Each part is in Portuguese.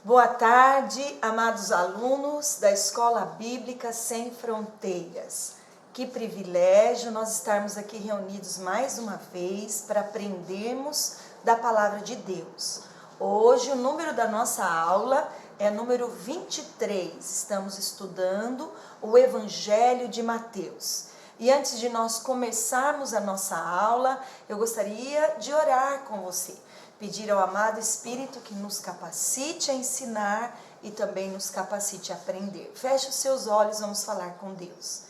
Boa tarde, amados alunos da Escola Bíblica Sem Fronteiras. Que privilégio nós estarmos aqui reunidos mais uma vez para aprendermos da Palavra de Deus. Hoje o número da nossa aula é número 23. Estamos estudando o Evangelho de Mateus. E antes de nós começarmos a nossa aula, eu gostaria de orar com você. Pedir ao amado Espírito que nos capacite a ensinar e também nos capacite a aprender. Feche os seus olhos, vamos falar com Deus.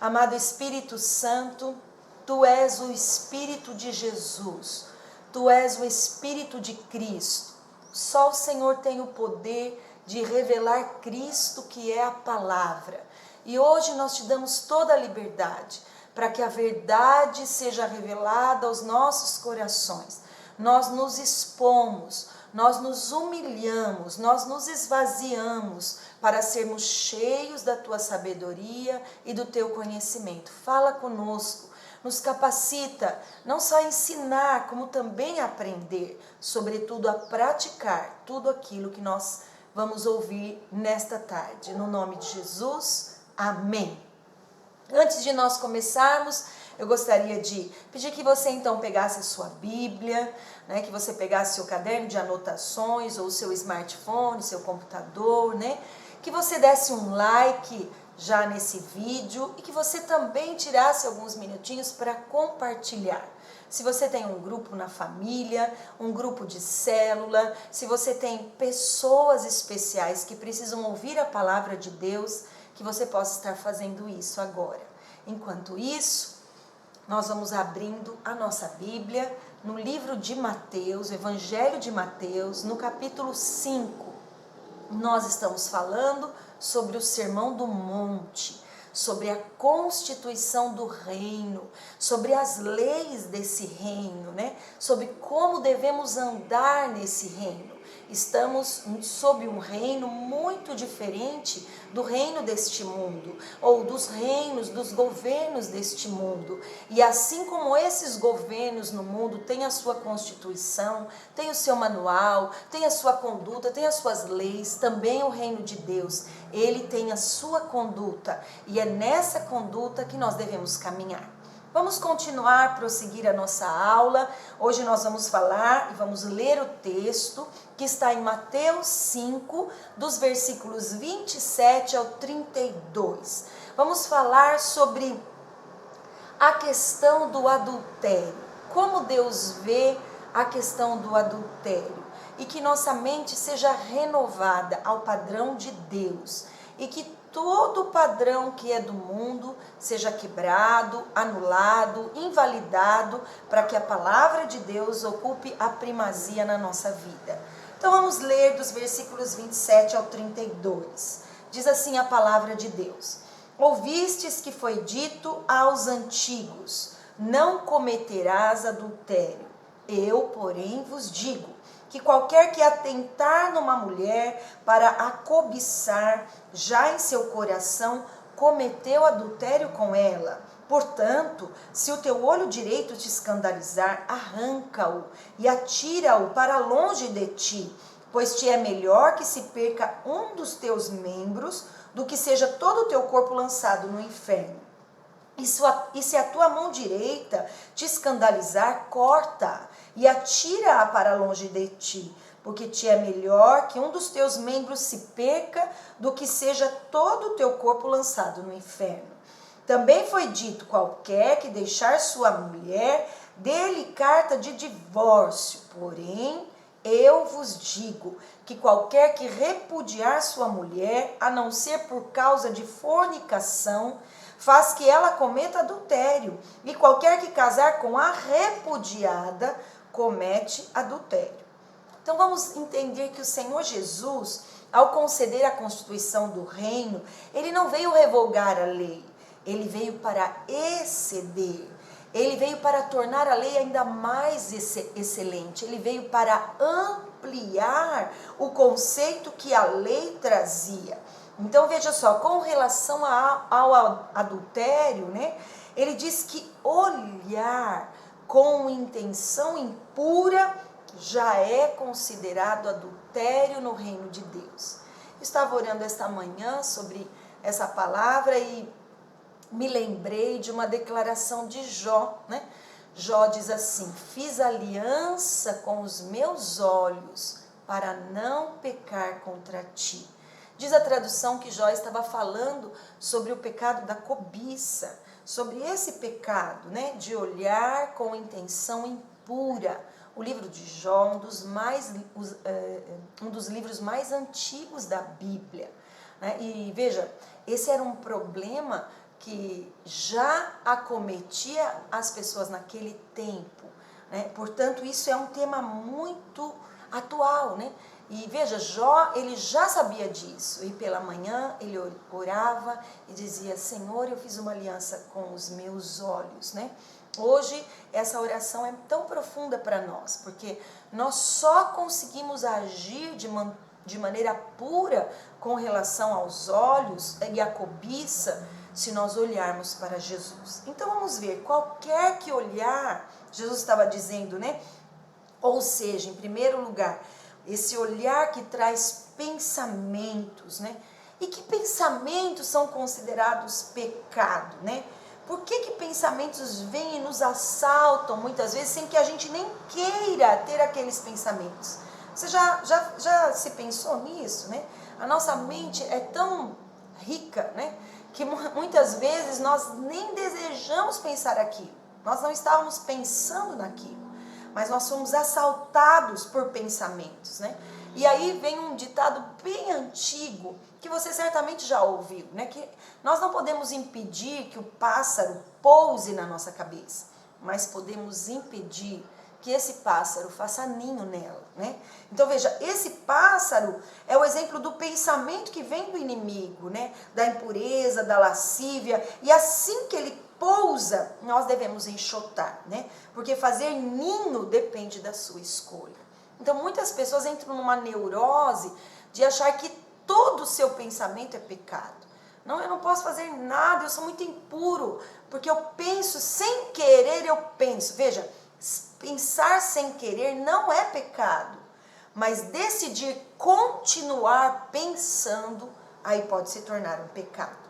Amado Espírito Santo, Tu és o Espírito de Jesus, Tu és o Espírito de Cristo. Só o Senhor tem o poder de revelar Cristo, que é a palavra. E hoje nós te damos toda a liberdade para que a verdade seja revelada aos nossos corações. Nós nos expomos, nós nos humilhamos, nós nos esvaziamos para sermos cheios da Tua sabedoria e do Teu conhecimento. Fala conosco, nos capacita, não só a ensinar, como também a aprender, sobretudo a praticar tudo aquilo que nós vamos ouvir nesta tarde. No nome de Jesus, amém. Antes de nós começarmos, eu gostaria de pedir que você então pegasse a sua Bíblia, que você pegasse seu caderno de anotações ou seu smartphone, seu computador, que você desse um like já nesse vídeo e que você também tirasse alguns minutinhos para compartilhar. Se você tem um grupo na família, um grupo de célula, se você tem pessoas especiais que precisam ouvir a palavra de Deus, que você possa estar fazendo isso agora. Enquanto isso, nós vamos abrindo a nossa Bíblia no livro de Mateus, Evangelho de Mateus, no capítulo 5. Nós estamos falando sobre o Sermão do Monte, sobre a constituição do reino, sobre as leis desse reino, sobre como devemos andar nesse reino. Estamos sob um reino muito diferente do reino deste mundo, ou dos reinos, dos governos deste mundo. E assim como esses governos no mundo têm a sua constituição, têm o seu manual, têm a sua conduta, têm as suas leis, também o reino de Deus, ele tem a sua conduta. E é nessa conduta que nós devemos caminhar. Vamos continuar, prosseguir a nossa aula. Hoje nós vamos falar e vamos ler o texto que está em Mateus 5, dos versículos 27 ao 32. Vamos falar sobre a questão do adultério. Como Deus vê a questão do adultério. E que nossa mente seja renovada ao padrão de Deus. E que todo padrão que é do mundo seja quebrado, anulado, invalidado, para que a palavra de Deus ocupe a primazia na nossa vida. Então vamos ler dos versículos 27 ao 32. Diz assim a palavra de Deus: Ouvistes que foi dito aos antigos, não cometerás adultério. Eu, porém, vos digo, que qualquer que atentar numa mulher para a cobiçar, já em seu coração cometeu adultério com ela. Portanto, se o teu olho direito te escandalizar, arranca-o e atira-o para longe de ti, pois te é melhor que se perca um dos teus membros do que seja todo o teu corpo lançado no inferno. E se a tua mão direita te escandalizar, corta e atira-a para longe de ti, porque te é melhor que um dos teus membros se perca do que seja todo o teu corpo lançado no inferno. Também foi dito: qualquer que deixar sua mulher, dê-lhe carta de divórcio. Porém, eu vos digo que qualquer que repudiar sua mulher, a não ser por causa de fornicação, faz que ela cometa adultério, e qualquer que casar com a repudiada comete adultério. Então vamos entender que o Senhor Jesus, ao conceder a constituição do reino, ele não veio revogar a lei, ele veio para exceder, ele veio para tornar a lei ainda mais excelente, ele veio para ampliar o conceito que a lei trazia. Então veja só, com relação ao adultério, ele diz que olhar com intenção impura já é considerado adultério no reino de Deus. Estava orando esta manhã sobre essa palavra e me lembrei de uma declaração de Jó, né? Jó diz assim: fiz aliança com os meus olhos para não pecar contra ti. Diz a tradução que Jó estava falando sobre o pecado da cobiça, sobre esse pecado, né, de olhar com intenção impura. O livro de Jó, um dos livros mais antigos da Bíblia, né? E veja, esse era um problema que já acometia as pessoas naquele tempo, né? Portanto, isso é um tema muito atual, né? E veja, Jó, ele já sabia disso, e pela manhã ele orava e dizia: Senhor, eu fiz uma aliança com os meus olhos, né? Hoje essa oração é tão profunda para nós, porque nós só conseguimos agir de maneira pura com relação aos olhos e à cobiça se nós olharmos para Jesus. Então vamos ver, qualquer que olhar, Jesus estava dizendo, né? Ou seja, em primeiro lugar, esse olhar que traz pensamentos, né? E que pensamentos são considerados pecado, né? Por que pensamentos vêm e nos assaltam muitas vezes sem que a gente nem queira ter aqueles pensamentos? Você já se pensou nisso, né? A nossa mente é tão rica, né? Que muitas vezes nós nem desejamos pensar aquilo. Nós não estávamos pensando naquilo, mas nós fomos assaltados por pensamentos, né? E aí vem um ditado bem antigo, que você certamente já ouviu, né? Que nós não podemos impedir que o pássaro pouse na nossa cabeça, mas podemos impedir que esse pássaro faça ninho nela, né? Então veja, esse pássaro é o exemplo do pensamento que vem do inimigo, né? Da impureza, da lascívia, e assim que ele pousa, nós devemos enxotar, né? Porque fazer ninho depende da sua escolha. Então muitas pessoas entram numa neurose de achar que todo o seu pensamento é pecado. Não, eu não posso fazer nada, eu sou muito impuro, porque eu penso sem querer, eu penso. Veja, pensar sem querer não é pecado, mas decidir continuar pensando, aí pode se tornar um pecado.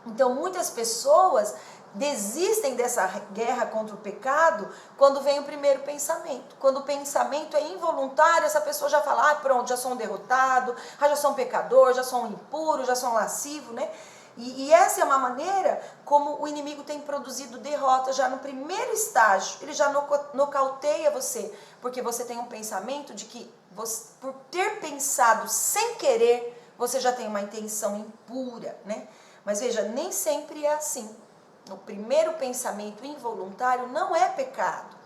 Então muitas pessoas desistem dessa guerra contra o pecado quando vem o primeiro pensamento. Quando o pensamento é involuntário, essa pessoa já fala: pronto, já sou um derrotado, já sou um pecador, já sou um impuro, já sou um lascivo, né? E essa é uma maneira como o inimigo tem produzido derrota já no primeiro estágio. Ele já nocauteia você, porque você tem um pensamento de que você, por ter pensado sem querer, você já tem uma intenção impura, né? Mas veja, nem sempre é assim. O primeiro pensamento involuntário não é pecado,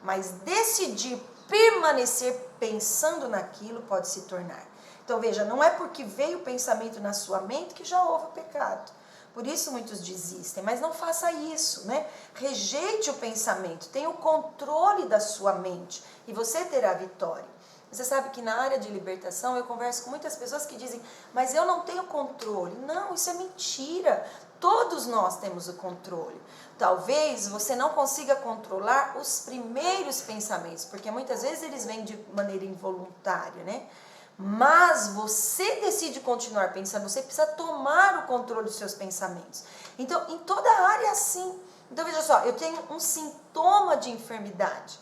mas decidir permanecer pensando naquilo pode se tornar. Então veja, não é porque veio o pensamento na sua mente que já houve o pecado. Por isso muitos desistem, mas não faça isso, né? Rejeite o pensamento, tenha o controle da sua mente e você terá vitória. Você sabe que na área de libertação eu converso com muitas pessoas que dizem: mas eu não tenho controle. Não, isso é mentira. Todos nós temos o controle. Talvez você não consiga controlar os primeiros pensamentos, porque muitas vezes eles vêm de maneira involuntária, né? Mas você decide continuar pensando, você precisa tomar o controle dos seus pensamentos. Então, em toda a área é assim. Então, veja só, eu tenho um sintoma de enfermidade.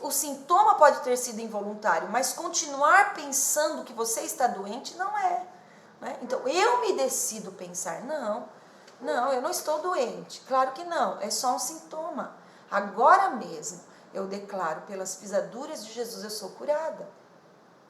O sintoma pode ter sido involuntário, mas continuar pensando que você está doente não é, né? Então, eu me decido pensar: não, eu não estou doente. Claro que não, é só um sintoma. Agora mesmo, eu declaro: pelas pisaduras de Jesus eu sou curada.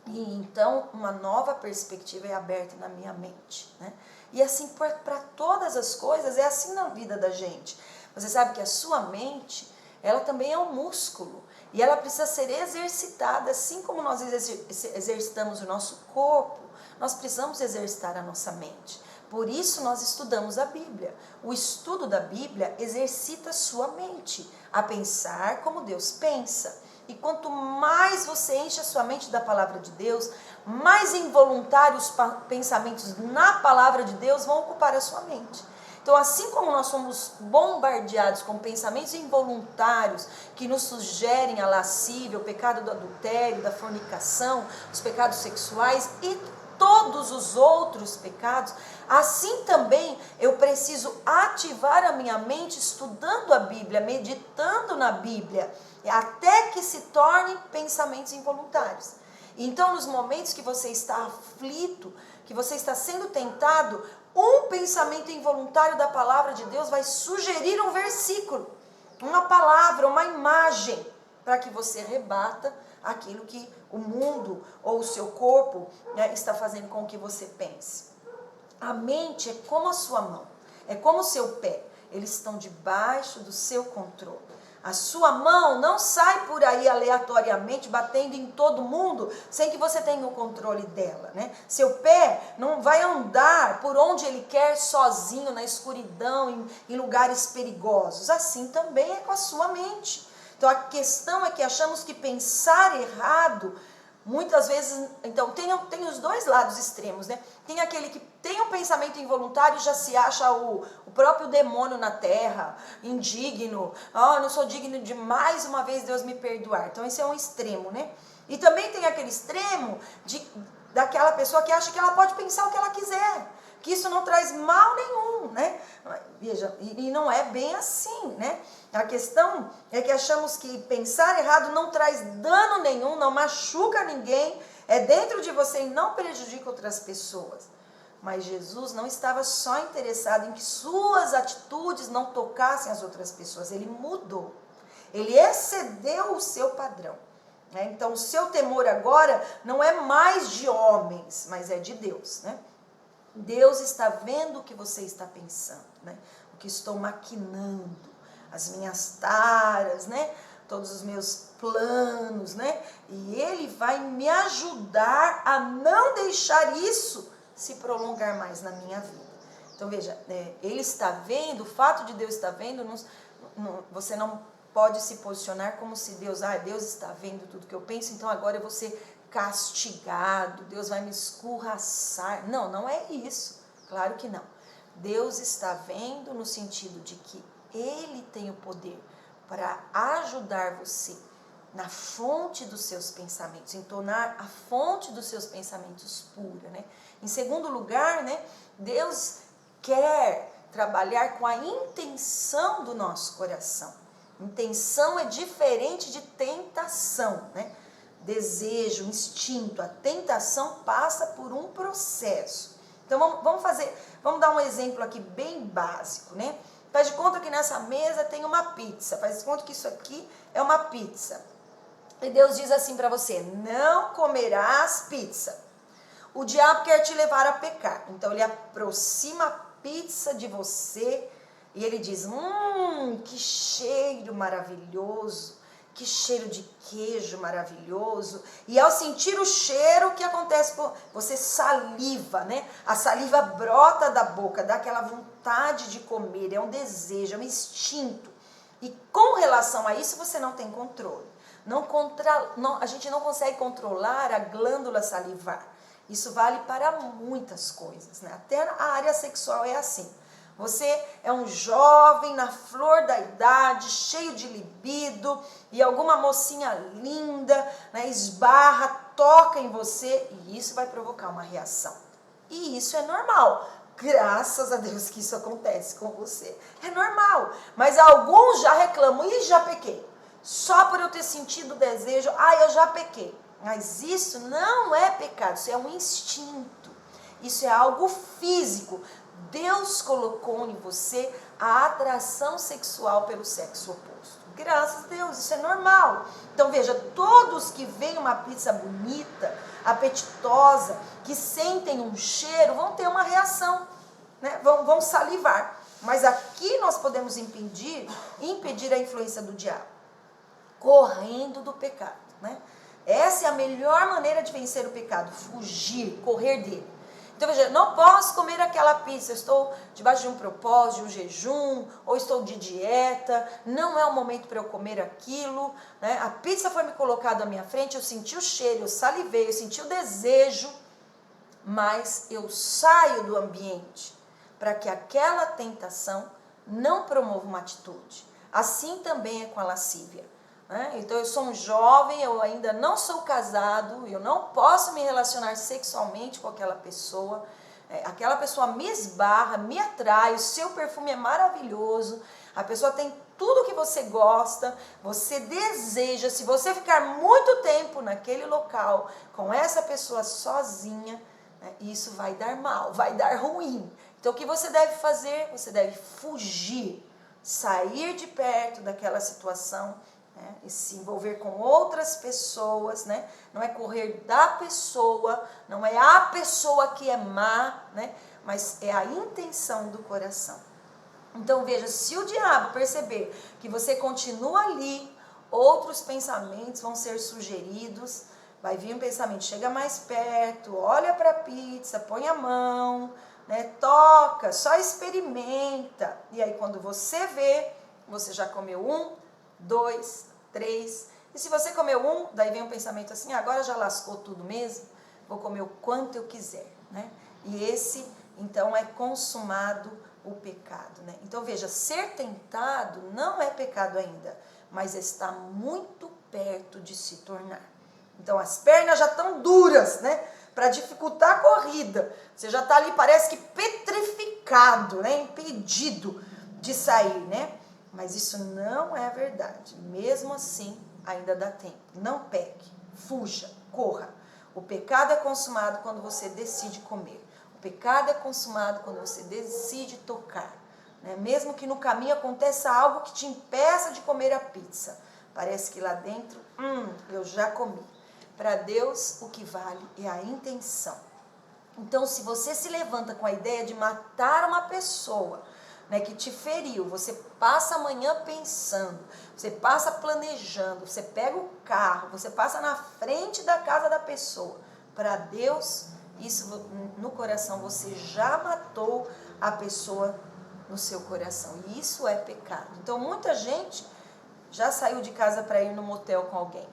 E então, uma nova perspectiva é aberta na minha mente, né? E assim para todas as coisas, é assim na vida da gente. Você sabe que a sua mente, ela também é um músculo. E ela precisa ser exercitada, assim como nós exercitamos o nosso corpo, nós precisamos exercitar a nossa mente. Por isso nós estudamos a Bíblia. O estudo da Bíblia exercita a sua mente a pensar como Deus pensa. E quanto mais você enche a sua mente da palavra de Deus, mais involuntários pensamentos na palavra de Deus vão ocupar a sua mente. Então, assim como nós somos bombardeados com pensamentos involuntários que nos sugerem a lascívia, o pecado do adultério, da fornicação, os pecados sexuais e todos os outros pecados, assim também eu preciso ativar a minha mente estudando a Bíblia, meditando na Bíblia, até que se tornem pensamentos involuntários. Então, nos momentos que você está aflito, que você está sendo tentado, um pensamento involuntário da palavra de Deus vai sugerir um versículo, uma palavra, uma imagem, para que você rebata aquilo que o mundo ou o seu corpo, né, está fazendo com que você pense. A mente é como a sua mão, é como o seu pé, eles estão debaixo do seu controle. A sua mão não sai por aí aleatoriamente, batendo em todo mundo, sem que você tenha o controle dela, né? Seu pé não vai andar por onde ele quer sozinho, na escuridão, em lugares perigosos. Assim também é com a sua mente. Então a questão é que achamos que pensar errado, muitas vezes, então tem os dois lados extremos, né? Tem aquele que tem um pensamento involuntário e já se acha o próprio demônio na terra, indigno, não sou digno de mais uma vez Deus me perdoar. Então esse é um extremo, né? E também tem aquele extremo daquela pessoa que acha que ela pode pensar o que ela quiser, que isso não traz mal nenhum, né? Veja, e não é bem assim, né? A questão é que achamos que pensar errado não traz dano nenhum, não machuca ninguém, é dentro de você e não prejudica outras pessoas. Mas Jesus não estava só interessado em que suas atitudes não tocassem as outras pessoas, ele mudou, ele excedeu o seu padrão. Né? Então o seu temor agora não é mais de homens, mas é de Deus, né? Deus está vendo o que você está pensando, né? O que estou maquinando, as minhas taras, né? Todos os meus planos, né? E Ele vai me ajudar a não deixar isso se prolongar mais na minha vida. Então veja, Ele está vendo, o fato de Deus estar vendo, você não pode se posicionar como se Deus está vendo tudo que eu penso, então agora eu vou ser castigado, Deus vai me escorraçar. Não, não é isso, claro que não. Deus está vendo no sentido de que Ele tem o poder para ajudar você na fonte dos seus pensamentos, em tornar a fonte dos seus pensamentos pura, né? Em segundo lugar, né, Deus quer trabalhar com a intenção do nosso coração. Intenção é diferente de tentação, né? Desejo, instinto, a tentação passa por um processo. Então vamos dar um exemplo aqui bem básico, né? Faz de conta que nessa mesa tem uma pizza, faz de conta que isso aqui é uma pizza. E Deus diz assim para você: não comerás pizza. O diabo quer te levar a pecar, então ele aproxima a pizza de você e ele diz: que cheiro maravilhoso, que cheiro de queijo maravilhoso. E ao sentir o cheiro, o que acontece? Você saliva, né? A saliva brota da boca, dá aquela vontade de comer, é um desejo, é um instinto. E com relação a isso, você não tem controle. A gente não consegue controlar a glândula salivar. Isso vale para muitas coisas, né? Até a área sexual é assim. Você é um jovem na flor da idade, cheio de libido, e alguma mocinha linda, né, esbarra, toca em você, e isso vai provocar uma reação. E isso é normal. Graças a Deus que isso acontece com você. É normal. Mas alguns já reclamam: já pequei. Só por eu ter sentido o desejo, eu já pequei. Mas isso não é pecado, isso é um instinto. Isso é algo físico. Deus colocou em você a atração sexual pelo sexo oposto. Graças a Deus, isso é normal. Então veja, todos que veem uma pizza bonita, apetitosa, que sentem um cheiro, vão ter uma reação, né? Vão salivar. Mas aqui nós podemos impedir a influência do diabo, correndo do pecado, né? Essa é a melhor maneira de vencer o pecado: fugir, correr dele. Então veja, não posso comer aquela pizza, eu estou debaixo de um propósito, de um jejum, ou estou de dieta, não é o momento para eu comer aquilo, né? A pizza foi me colocada à minha frente, eu senti o cheiro, eu salivei, eu senti o desejo, mas eu saio do ambiente. para que aquela tentação não promova uma atitude. Assim também é com a lascívia. Então eu sou um jovem, eu ainda não sou casado, eu não posso me relacionar sexualmente com aquela pessoa me esbarra, me atrai, o seu perfume é maravilhoso, a pessoa tem tudo que você gosta, você deseja, se você ficar muito tempo naquele local com essa pessoa sozinha, isso vai dar mal, vai dar ruim. Então o que você deve fazer? Você deve fugir, sair de perto daquela situação, e se envolver com outras pessoas, não é correr da pessoa, não é a pessoa que é má, mas é a intenção do coração. Então veja, se o diabo perceber que você continua ali, outros pensamentos vão ser sugeridos, vai vir um pensamento, chega mais perto, olha para a pizza, põe a mão, toca, só experimenta, e aí quando você vê, você já comeu 1, 2, 3, e se você comeu 1, daí vem um pensamento assim, agora já lascou tudo mesmo, vou comer o quanto eu quiser, e esse, então, é consumado o pecado, Então veja, ser tentado não é pecado ainda, mas está muito perto de se tornar. Então as pernas já estão duras, para dificultar a corrida, você já está ali, parece que petrificado, impedido de sair, Mas isso não é verdade. Mesmo assim, ainda dá tempo. Não peque, fuja, corra. O pecado é consumado quando você decide comer. O pecado é consumado quando você decide tocar. Mesmo que no caminho aconteça algo que te impeça de comer a pizza. Parece que lá dentro, eu já comi. Para Deus, o que vale é a intenção. Então, se você se levanta com a ideia de matar uma pessoa, que te feriu, você passa a manhã pensando, você passa planejando, você pega o carro, você passa na frente da casa da pessoa. Para Deus, isso no coração, você já matou a pessoa no seu coração. E isso é pecado. Então, muita gente já saiu de casa para ir no motel com alguém,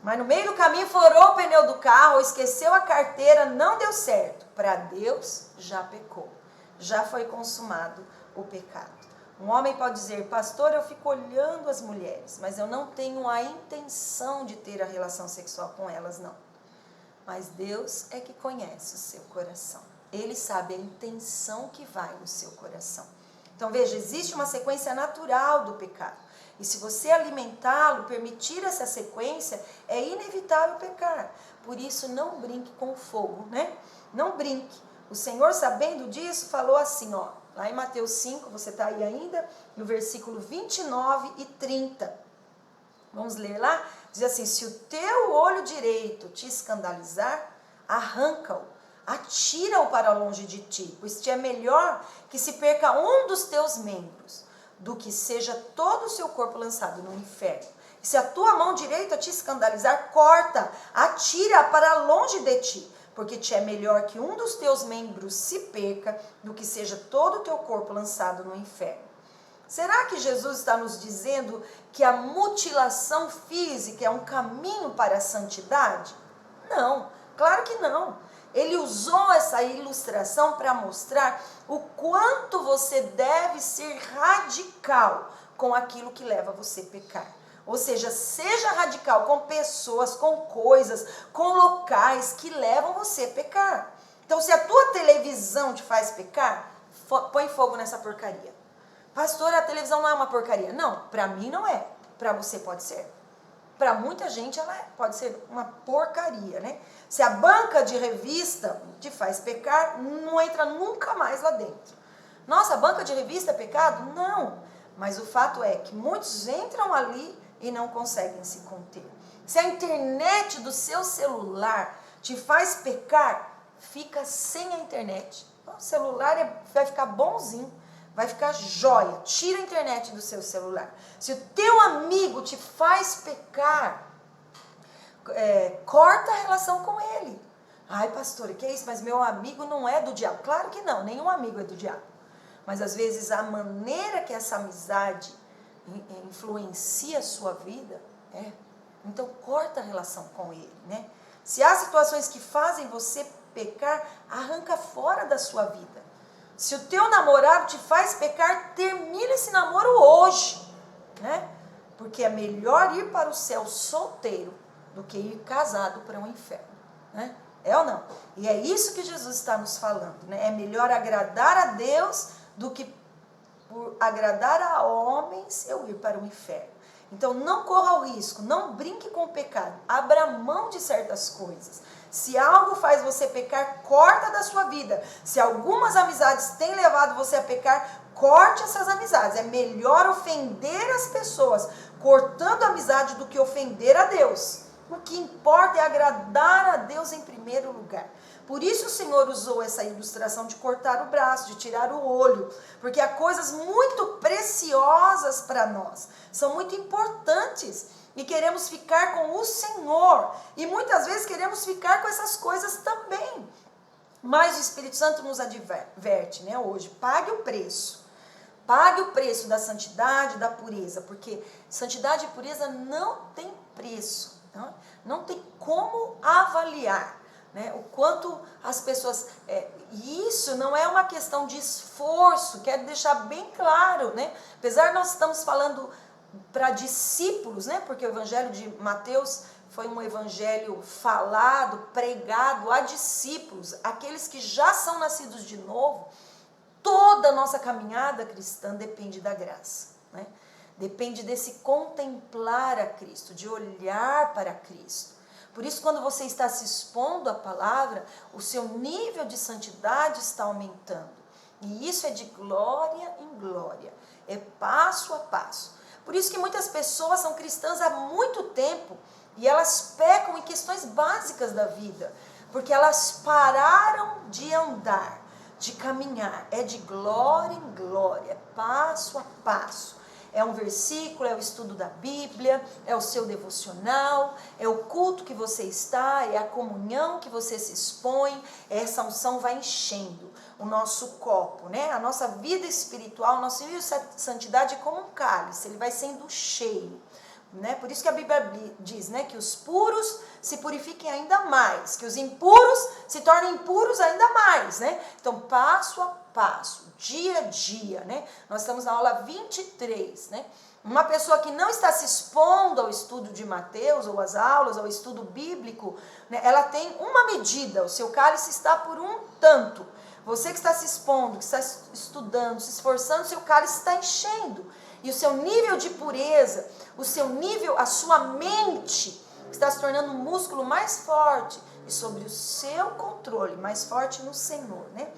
Mas no meio do caminho furou o pneu do carro, esqueceu a carteira, não deu certo. Para Deus, já pecou. Já foi consumado o pecado. Um homem pode dizer, pastor, eu fico olhando as mulheres, mas eu não tenho a intenção de ter a relação sexual com elas, não. Mas Deus é que conhece o seu coração. Ele sabe a intenção que vai no seu coração. Então veja, existe uma sequência natural do pecado. E se você alimentá-lo, permitir essa sequência, é inevitável pecar. Por isso, não brinque com o fogo, Não brinque. O Senhor, sabendo disso, falou assim, lá em Mateus 5, você está aí ainda, no versículo 29 e 30. Vamos ler lá? Diz assim, se o teu olho direito te escandalizar, arranca-o, atira-o para longe de ti, pois te é melhor que se perca um dos teus membros, do que seja todo o seu corpo lançado no inferno. E se a tua mão direita te escandalizar, corta, atira para longe de ti, porque te é melhor que um dos teus membros se perca, do que seja todo o teu corpo lançado no inferno. Será que Jesus está nos dizendo que a mutilação física é um caminho para a santidade? Não, claro que não. Ele usou essa ilustração para mostrar o quanto você deve ser radical com aquilo que leva você a pecar. Ou seja, seja radical com pessoas, com coisas, com locais que levam você a pecar. Então, se a tua televisão te faz pecar, põe fogo nessa porcaria. Pastor, a televisão não é uma porcaria. Não, para mim não é. Para você pode ser. Para muita gente ela pode ser uma porcaria, Se a banca de revista te faz pecar, não entra nunca mais lá dentro. Nossa, a banca de revista é pecado? Não. Mas o fato é que muitos entram ali e não conseguem se conter. Se a internet do seu celular te faz pecar, fica sem a internet. O celular vai ficar bonzinho, vai ficar jóia. Tira a internet do seu celular. Se o teu amigo te faz pecar, corta a relação com ele. Ai, pastor, que é isso? Mas meu amigo não é do diabo. Claro que não, nenhum amigo é do diabo. Mas às vezes a maneira que essa amizade influencia a sua vida, então corta a relação com ele, Se há situações que fazem você pecar, arranca fora da sua vida. Se o teu namorado te faz pecar, termina esse namoro hoje, né? Porque é melhor ir para o céu solteiro do que ir casado para um inferno, né? É ou não? E é isso que Jesus está nos falando, né? É melhor agradar a Deus do que por agradar a homens eu ir para o inferno. Então não corra o risco, não brinque com o pecado, abra mão de certas coisas. Se algo faz você pecar, corta da sua vida. Se algumas amizades têm levado você a pecar, corte essas amizades. É melhor ofender as pessoas cortando a amizade do que ofender a Deus. O que importa é agradar a Deus em primeiro lugar. Por isso o Senhor usou essa ilustração de cortar o braço, de tirar o olho, porque há coisas muito preciosas para nós, são muito importantes e queremos ficar com o Senhor e muitas vezes queremos ficar com essas coisas também. Mas o Espírito Santo nos adverte, né, hoje, pague o preço da santidade, da pureza, porque santidade e pureza não tem preço, não tem como avaliar, né, o quanto as pessoas... isso não é uma questão de esforço, quero deixar bem claro, né? Apesar de nós estamos falando para discípulos, né? Porque o evangelho de Mateus foi um evangelho falado, pregado a discípulos, aqueles que já são nascidos de novo. Toda a nossa caminhada cristã depende da graça, né? Depende desse contemplar a Cristo, de olhar para Cristo. Por isso, quando você está se expondo à palavra, o seu nível de santidade está aumentando. E isso é de glória em glória, é passo a passo. Por isso que muitas pessoas são cristãs há muito tempo e elas pecam em questões básicas da vida, porque elas pararam de andar, de caminhar. É de glória em glória, passo a passo. É um versículo, é o estudo da Bíblia, é o seu devocional, é o culto que você está, é a comunhão que você se expõe. Essa unção vai enchendo o nosso copo, né? A nossa vida espiritual, nosso nível de santidade é como um cálice, ele vai sendo cheio, né? Por isso que a Bíblia diz, né, que os puros se purifiquem ainda mais, que os impuros se tornem impuros ainda mais, né? Então, passo a passo, dia a dia, né? Nós estamos na aula 23, né? Uma pessoa que não está se expondo ao estudo de Mateus, ou às aulas, ao estudo bíblico, né, ela tem uma medida, o seu cálice está por um tanto. Você que está se expondo, que está estudando, se esforçando, seu cálice está enchendo. E o seu nível de pureza, o seu nível, a sua mente está se tornando um músculo mais forte e sobre o seu controle, mais forte no Senhor, né?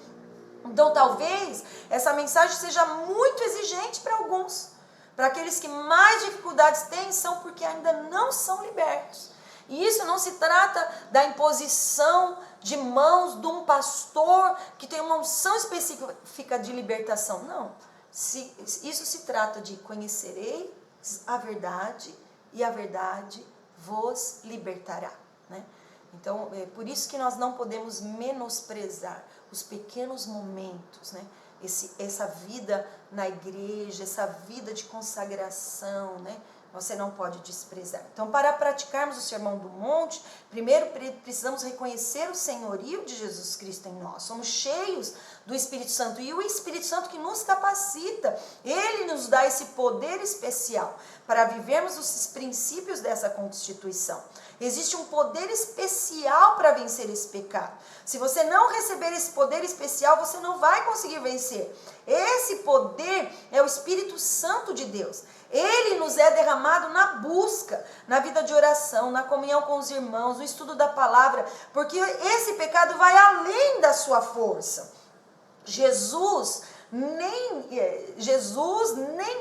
Então, talvez essa mensagem seja muito exigente para alguns. Para aqueles que mais dificuldades têm, são porque ainda não são libertos. E isso não se trata da imposição de mãos de um pastor que tem uma unção específica de libertação. Não. Isso se trata de conhecereis a verdade e a verdade vos libertará, né? Então, é por isso que nós não podemos menosprezar os pequenos momentos, né? Essa vida na igreja, essa vida de consagração, né? Você não pode desprezar. Então, para praticarmos o Sermão do Monte, primeiro precisamos reconhecer o senhorio de Jesus Cristo em nós. Somos cheios do Espírito Santo e o Espírito Santo que nos capacita, ele nos dá esse poder especial para vivermos os princípios dessa constituição. Existe um poder especial para vencer esse pecado. Se você não receber esse poder especial, você não vai conseguir vencer. Esse poder é o Espírito Santo de Deus. Ele nos é derramado na busca, na vida de oração, na comunhão com os irmãos, no estudo da palavra, porque esse pecado vai além da sua força. Jesus, nem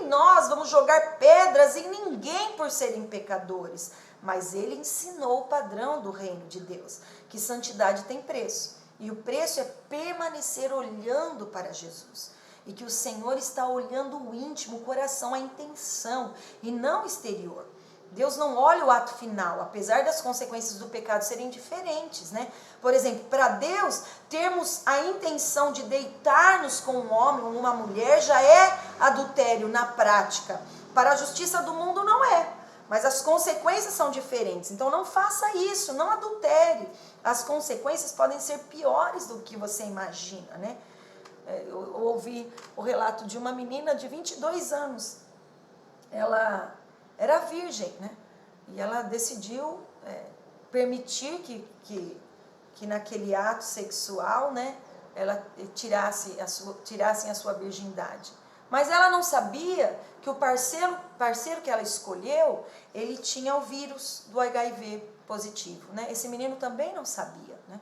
nós vamos jogar pedras em ninguém por serem pecadores, mas ele ensinou o padrão do reino de Deus, que santidade tem preço, e o preço é permanecer olhando para Jesus. E que o Senhor está olhando o íntimo, o coração, a intenção, e não o exterior. Deus não olha o ato final, apesar das consequências do pecado serem diferentes, né? Por exemplo, para Deus, termos a intenção de deitar-nos com um homem ou uma mulher já é adultério na prática. Para a justiça do mundo não é, mas as consequências são diferentes. Então não faça isso, não adultere. As consequências podem ser piores do que você imagina, né? Eu ouvi o relato de uma menina de 22 anos. Ela era virgem, né? E ela decidiu permitir que naquele ato sexual, né, ela tirassem a sua virgindade. Mas ela não sabia que o parceiro que ela escolheu, ele tinha o vírus do HIV positivo, né? Esse menino também não sabia, né?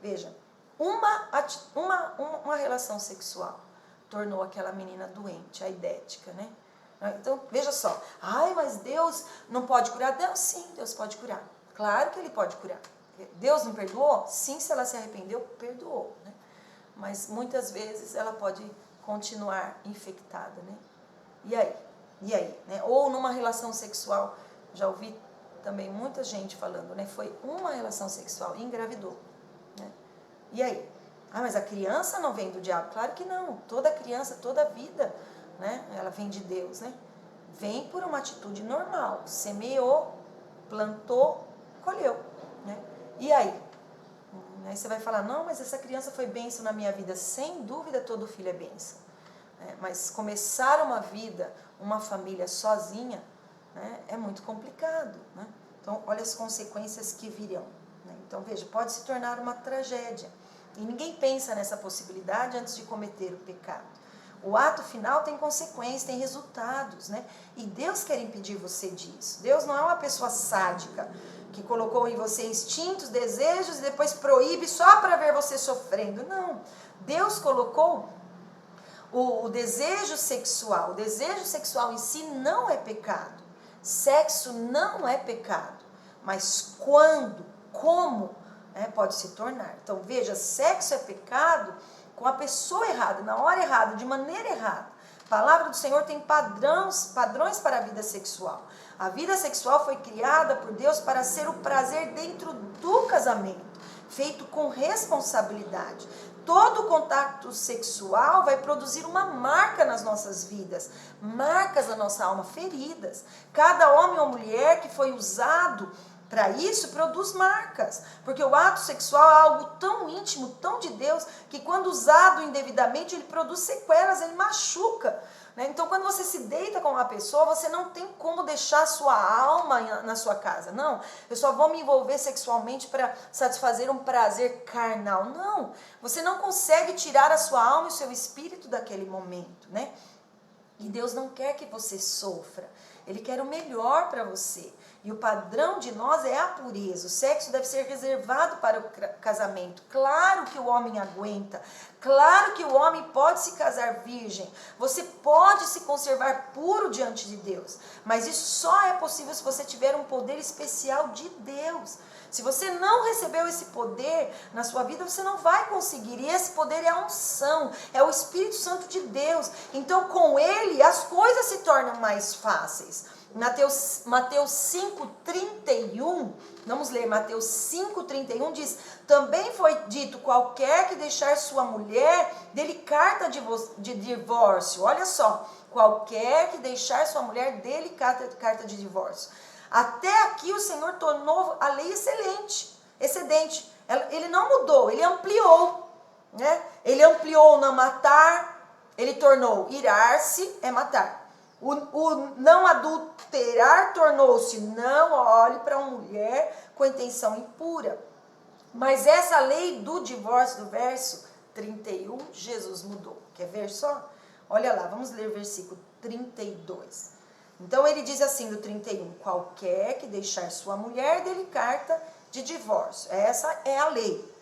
Veja, uma relação sexual tornou aquela menina doente, aidética, né? Então, veja só, mas Deus não pode curar? Deus, sim, Deus pode curar. Claro que Ele pode curar. Deus não perdoou? Sim, se ela se arrependeu, perdoou, né? Mas muitas vezes ela pode continuar infectada, né? E aí, né? Ou numa relação sexual, já ouvi também muita gente falando, né? Foi uma relação sexual e engravidou, né? E aí? Mas a criança não vem do diabo? Claro que não. Toda criança, toda vida, né? Ela vem de Deus, né? Vem por uma atitude normal. Semeou, plantou, colheu, né? E aí? Aí você vai falar, não, mas essa criança foi bênção na minha vida. Sem dúvida, todo filho é bênção. Mas começar uma vida, uma família sozinha, né, é muito complicado, né? Então, olha as consequências que virão, né? Então, veja, pode se tornar uma tragédia. E ninguém pensa nessa possibilidade antes de cometer o pecado. O ato final tem consequências, tem resultados, né? E Deus quer impedir você disso. Deus não é uma pessoa sádica que colocou em você instintos, desejos e depois proíbe só para ver você sofrendo. Não. Deus colocou o desejo sexual. O desejo sexual em si não é pecado. Sexo não é pecado. Mas quando, como, pode se tornar. Então, veja, sexo é pecado com a pessoa errada, na hora errada, de maneira errada. A palavra do Senhor tem padrões para a vida sexual. A vida sexual foi criada por Deus para ser o prazer dentro do casamento, feito com responsabilidade. Todo contato sexual vai produzir uma marca nas nossas vidas, marcas na nossa alma, feridas. Cada homem ou mulher que foi usado para isso, produz marcas, porque o ato sexual é algo tão íntimo, tão de Deus, que quando usado indevidamente, ele produz sequelas, ele machuca, né? Então, quando você se deita com uma pessoa, você não tem como deixar a sua alma na sua casa. Não, eu só vou me envolver sexualmente para satisfazer um prazer carnal. Não, você não consegue tirar a sua alma e o seu espírito daquele momento, né? E Deus não quer que você sofra, Ele quer o melhor para você. E o padrão de nós é a pureza. O sexo deve ser reservado para o casamento. Claro que o homem aguenta. Claro que o homem pode se casar virgem. Você pode se conservar puro diante de Deus. Mas isso só é possível se você tiver um poder especial de Deus. Se você não recebeu esse poder na sua vida, você não vai conseguir. E esse poder é a unção, é o Espírito Santo de Deus. Então, com ele, as coisas se tornam mais fáceis. Mateus 5,31, vamos ler, Mateus 5,31 diz, também foi dito, qualquer que deixar sua mulher, dele carta de divórcio. Olha só, qualquer que deixar sua mulher, dele carta de divórcio. Até aqui o Senhor tornou a lei excedente. Ele não mudou, ele ampliou, né? Ele ampliou não matar, ele tornou irar-se é matar. O não adulterar tornou-se não olhe para uma mulher com intenção impura. Mas essa lei do divórcio, do verso 31, Jesus mudou. Quer ver só? Olha lá, vamos ler o versículo 32. Então ele diz assim no 31, qualquer que deixar sua mulher, dele carta de divórcio. Essa é a lei.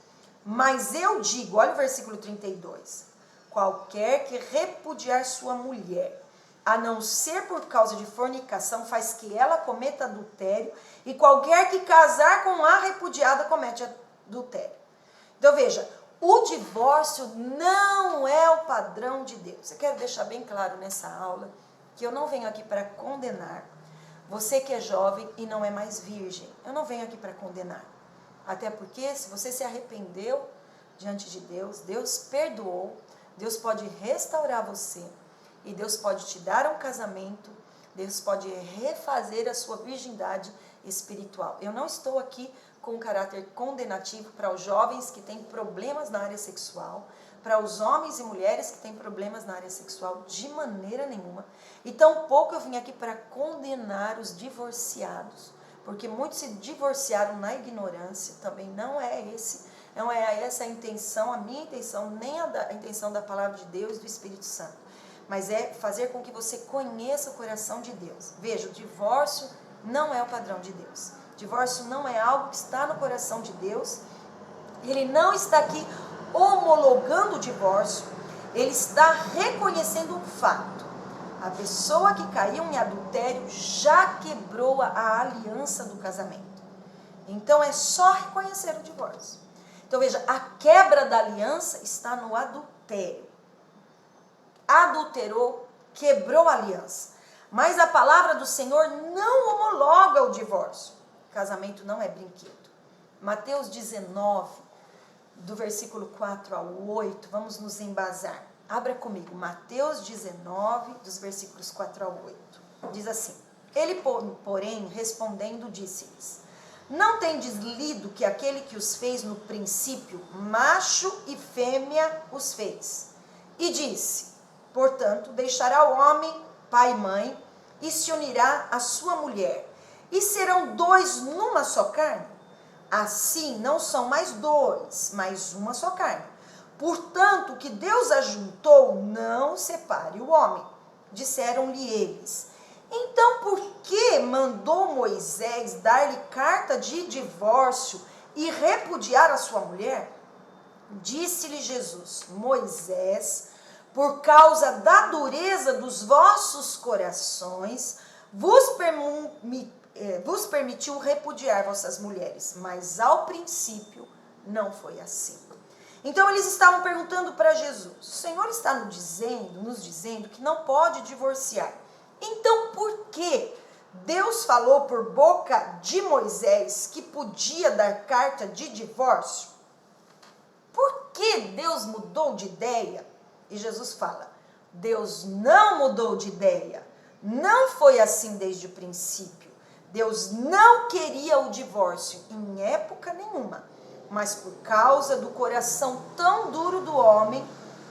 Mas eu digo, olha o versículo 32, qualquer que repudiar sua mulher, a não ser por causa de fornicação, faz que ela cometa adultério, e qualquer que casar com a repudiada comete adultério. Então veja, o divórcio não é o padrão de Deus. Eu quero deixar bem claro nessa aula que eu não venho aqui para condenar você que é jovem e não é mais virgem. Eu não venho aqui para condenar. Até porque se você se arrependeu diante de Deus, Deus perdoou, Deus pode restaurar você. E Deus pode te dar um casamento, Deus pode refazer a sua virgindade espiritual. Eu não estou aqui com caráter condenativo para os jovens que têm problemas na área sexual, para os homens e mulheres que têm problemas na área sexual, de maneira nenhuma. E tampouco eu vim aqui para condenar os divorciados, porque muitos se divorciaram na ignorância, também não é essa a intenção, a minha intenção, nem a intenção da palavra de Deus e do Espírito Santo, mas é fazer com que você conheça o coração de Deus. Veja, o divórcio não é o padrão de Deus. Divórcio não é algo que está no coração de Deus. Ele não está aqui homologando o divórcio, ele está reconhecendo um fato. A pessoa que caiu em adultério já quebrou a aliança do casamento. Então é só reconhecer o divórcio. Então veja, a quebra da aliança está no adultério. Adulterou, quebrou a aliança. Mas a palavra do Senhor não homologa o divórcio. Casamento não é brinquedo. Mateus 19, do versículo 4 ao 8, vamos nos embasar. Abra comigo, Mateus 19, dos versículos 4 ao 8. Diz assim: Ele, porém, respondendo, disse-lhes: Não tendes lido que aquele que os fez no princípio, macho e fêmea os fez? E disse: Portanto, deixará o homem pai e mãe, e se unirá à sua mulher, e serão dois numa só carne. Assim não são mais dois, mas uma só carne. Portanto, o que Deus ajuntou, não separe o homem. Disseram-lhe eles: Então por que mandou Moisés dar-lhe carta de divórcio e repudiar a sua mulher? Disse-lhe Jesus: Moisés, por causa da dureza dos vossos corações, vos permitiu repudiar vossas mulheres, mas ao princípio não foi assim. Então eles estavam perguntando para Jesus: o Senhor está nos dizendo que não pode divorciar. Então por que Deus falou por boca de Moisés que podia dar carta de divórcio? Por que Deus mudou de ideia? E Jesus fala: Deus não mudou de ideia. Não foi assim desde o princípio. Deus não queria o divórcio em época nenhuma. Mas por causa do coração tão duro do homem,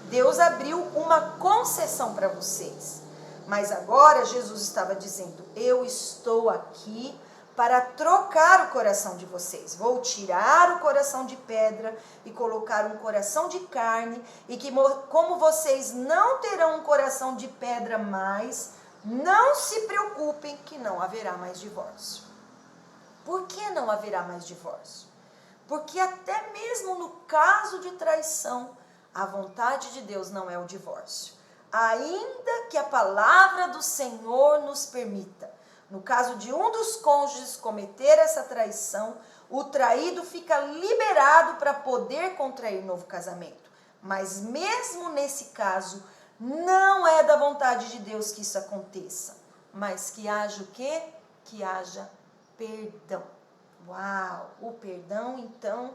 Deus abriu uma concessão para vocês. Mas agora Jesus estava dizendo: eu estou aqui para trocar o coração de vocês. Vou tirar o coração de pedra e colocar um coração de carne, e que como vocês não terão um coração de pedra mais, não se preocupem que não haverá mais divórcio. Por que não haverá mais divórcio? Porque até mesmo no caso de traição, a vontade de Deus não é o divórcio. Ainda que a palavra do Senhor nos permita, no caso de um dos cônjuges cometer essa traição, o traído fica liberado para poder contrair novo casamento. Mas mesmo nesse caso, não é da vontade de Deus que isso aconteça. Mas que haja o quê? Que haja perdão. Uau! O perdão, então,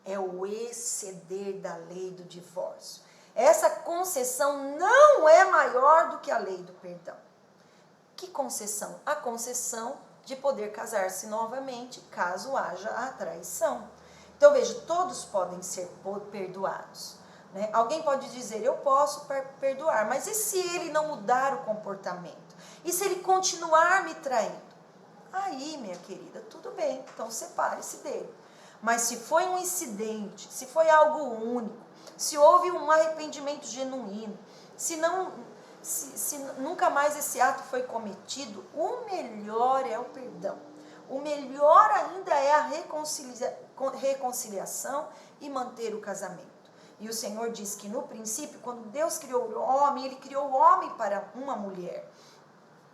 é o exceder da lei do divórcio. Essa concessão não é maior do que a lei do perdão. Que concessão? A concessão de poder casar-se novamente caso haja a traição. Então veja, todos podem ser perdoados, né? Alguém pode dizer: eu posso perdoar, mas e se ele não mudar o comportamento? E se ele continuar me traindo? Aí, minha querida, tudo bem, então separe-se dele. Mas se foi um incidente, se foi algo único, se houve um arrependimento genuíno, se nunca mais esse ato foi cometido, o melhor é o perdão. O melhor ainda é a reconciliação e manter o casamento. E o Senhor diz que no princípio, quando Deus criou o homem, Ele criou o homem para uma mulher.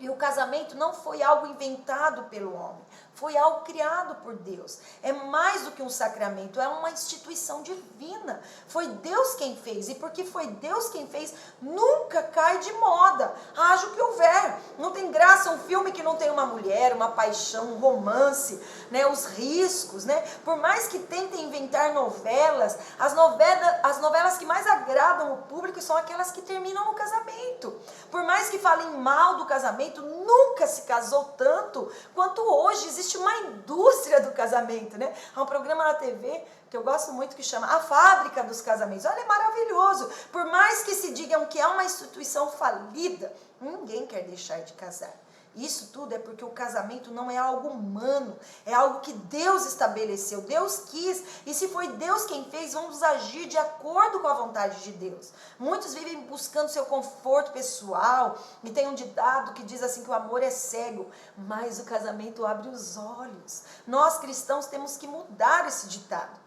E o casamento não foi algo inventado pelo homem, foi algo criado por Deus. É mais do que um sacramento, é uma instituição divina. Foi Deus quem fez, e porque foi Deus quem fez, nunca cai de moda. Haja o que houver. Não tem graça um filme que não tem uma mulher, uma paixão, um romance, né? Os riscos, né? Por mais que tentem inventar novelas, as novelas que mais agradam o público são aquelas que terminam no casamento. Por mais que falem mal do casamento, nunca se casou tanto quanto hoje. Existe existe uma indústria do casamento, né? Há um programa na TV que eu gosto muito que chama A Fábrica dos Casamentos. Olha, é maravilhoso. Por mais que se digam que é uma instituição falida, ninguém quer deixar de casar. Isso tudo é porque o casamento não é algo humano, é algo que Deus estabeleceu, Deus quis, e se foi Deus quem fez, vamos agir de acordo com a vontade de Deus. Muitos vivem buscando seu conforto pessoal, e tem um ditado que diz assim que o amor é cego, mas o casamento abre os olhos. Nós cristãos temos que mudar esse ditado.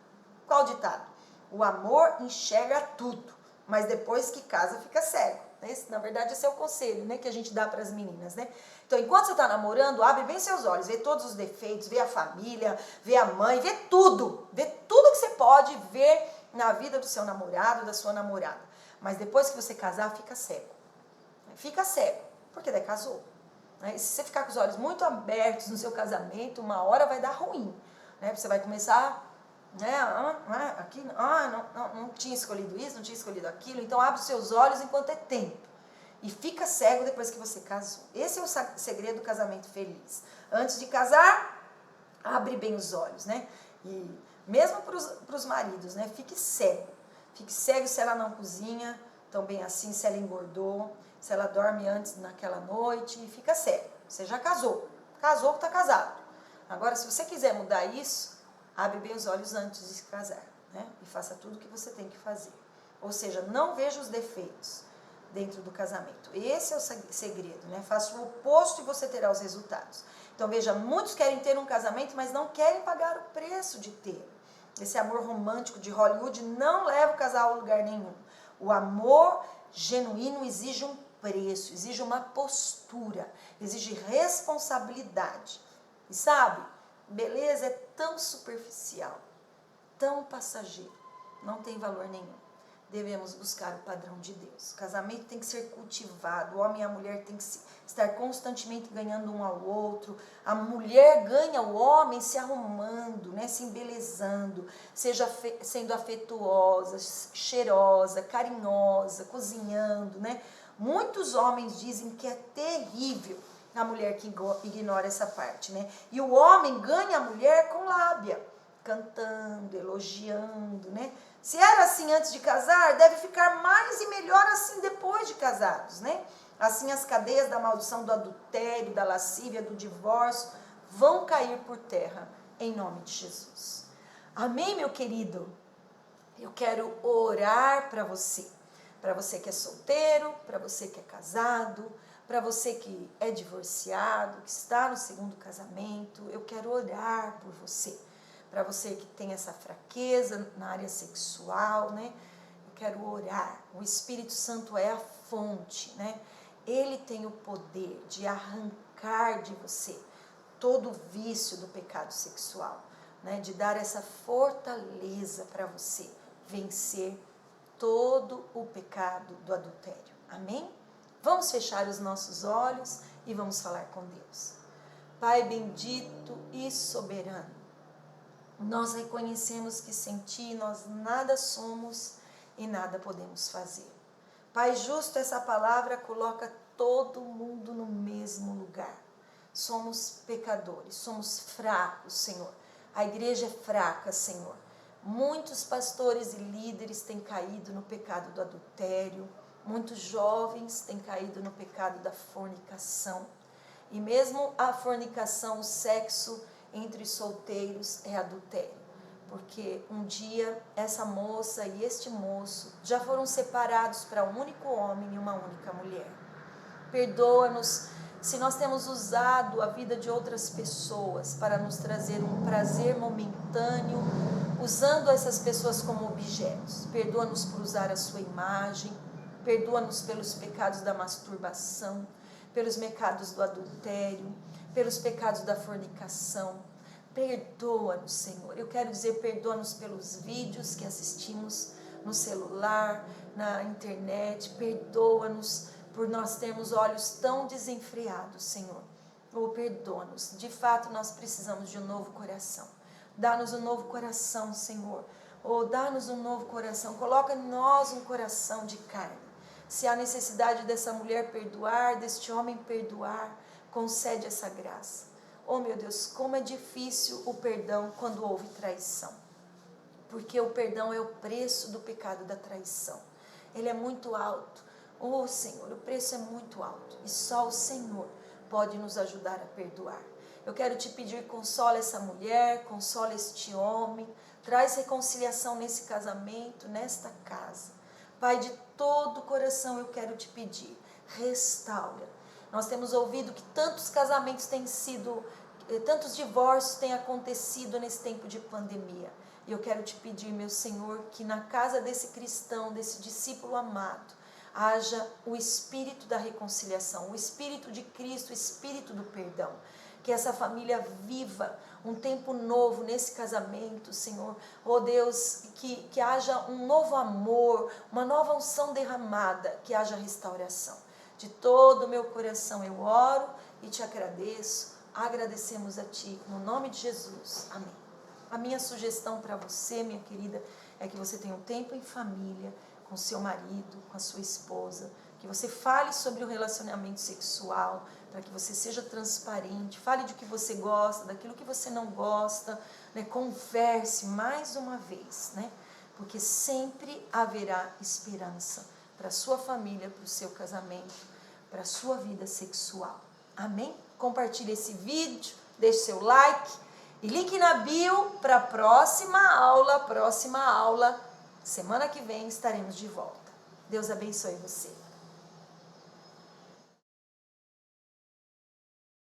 Qual ditado? O amor enxerga tudo, mas depois que casa fica cego. Na verdade, esse é o conselho, né, que a gente dá para as meninas, né? Então, enquanto você está namorando, abre bem seus olhos, vê todos os defeitos, vê a família, vê a mãe, vê tudo que você pode ver na vida do seu namorado, da sua namorada. Mas depois que você casar, fica cego. Fica cego, porque daí casou. E se você ficar com os olhos muito abertos no seu casamento, uma hora vai dar ruim, né? Você vai começar... não tinha escolhido isso, não tinha escolhido aquilo, então abre os seus olhos enquanto é tempo e fica cego depois que você casou. Esse é o segredo do casamento feliz. Antes de casar, abre bem os olhos, né? E mesmo para os maridos, né? Fique cego se ela não cozinha tão bem assim, se ela engordou, se ela dorme antes naquela noite, fica cego. Você já casou que está casado. Agora, se você quiser mudar isso, abre bem os olhos antes de se casar, né? E faça tudo o que você tem que fazer. Ou seja, não veja os defeitos dentro do casamento. Esse é o segredo, né? Faça o oposto e você terá os resultados. Então, veja, muitos querem ter um casamento, mas não querem pagar o preço de ter. Esse amor romântico de Hollywood não leva o casal a lugar nenhum. O amor genuíno exige um preço, exige uma postura, exige responsabilidade. E sabe, beleza é tão superficial, tão passageiro, não tem valor nenhum. Devemos buscar o padrão de Deus. O casamento tem que ser cultivado, o homem e a mulher tem que estar constantemente ganhando um ao outro. A mulher ganha o homem se arrumando, né, se embelezando, sendo afetuosa, cheirosa, carinhosa, cozinhando, né? Muitos homens dizem que é terrível a mulher que ignora essa parte, né? E o homem ganha a mulher com lábia, cantando, elogiando, né? Se era assim antes de casar, deve ficar mais e melhor assim depois de casados, né? Assim as cadeias da maldição do adultério, da lascívia, do divórcio vão cair por terra, em nome de Jesus. Amém, meu querido? Eu quero orar para você que é solteiro, para você que é casado, para você que é divorciado, que está no segundo casamento, eu quero orar por você. Para você que tem essa fraqueza na área sexual, né? Eu quero orar. O Espírito Santo é a fonte, né? Ele tem o poder de arrancar de você todo o vício do pecado sexual, né? De dar essa fortaleza para você vencer todo o pecado do adultério. Amém? Vamos fechar os nossos olhos e vamos falar com Deus. Pai bendito e soberano, nós reconhecemos que sem Ti nós nada somos e nada podemos fazer. Pai justo, essa palavra coloca todo mundo no mesmo lugar. Somos pecadores, somos fracos, Senhor. A igreja é fraca, Senhor. Muitos pastores e líderes têm caído no pecado do adultério. Muitos jovens têm caído no pecado da fornicação. E mesmo a fornicação, o sexo entre solteiros é adultério, porque um dia essa moça e este moço já foram separados para um único homem e uma única mulher. Perdoa-nos se nós temos usado a vida de outras pessoas para nos trazer um prazer momentâneo, usando essas pessoas como objetos. Perdoa-nos por usar a sua imagem, perdoa-nos pelos pecados da masturbação, pelos pecados do adultério, pelos pecados da fornicação. Perdoa-nos, Senhor. Eu quero dizer, perdoa-nos pelos vídeos que assistimos no celular, na internet. Perdoa-nos por nós termos olhos tão desenfreados, Senhor. Perdoa-nos. De fato, nós precisamos de um novo coração. Dá-nos um novo coração, Senhor. Dá-nos um novo coração. Coloca em nós um coração de carne. Se há necessidade dessa mulher perdoar, deste homem perdoar, concede essa graça. Oh meu Deus, como é difícil o perdão quando houve traição. Porque o perdão é o preço do pecado da traição. Ele é muito alto. Oh Senhor, o preço é muito alto. E só o Senhor pode nos ajudar a perdoar. Eu quero te pedir, consola essa mulher, consola este homem. Traz reconciliação nesse casamento, nesta casa. Pai, de todo o coração eu quero te pedir, restaura. Nós temos ouvido que tantos casamentos têm sido, tantos divórcios têm acontecido nesse tempo de pandemia. E eu quero te pedir, meu Senhor, que na casa desse cristão, desse discípulo amado, haja o espírito da reconciliação, o espírito de Cristo, o espírito do perdão. Que essa família viva um tempo novo nesse casamento, Senhor. Oh Deus, que haja um novo amor, uma nova unção derramada, que haja restauração. De todo o meu coração eu oro e te agradeço. Agradecemos a Ti, no nome de Jesus. Amém. A minha sugestão para você, minha querida, é que você tenha um tempo em família, com seu marido, com a sua esposa, que você fale sobre o relacionamento sexual, para que você seja transparente, fale de que você gosta, daquilo que você não gosta, né? Converse mais uma vez, né? Porque sempre haverá esperança para a sua família, para o seu casamento, para a sua vida sexual. Amém? Compartilhe esse vídeo, deixe seu like e link na bio para a próxima aula. Semana que vem estaremos de volta. Deus abençoe você.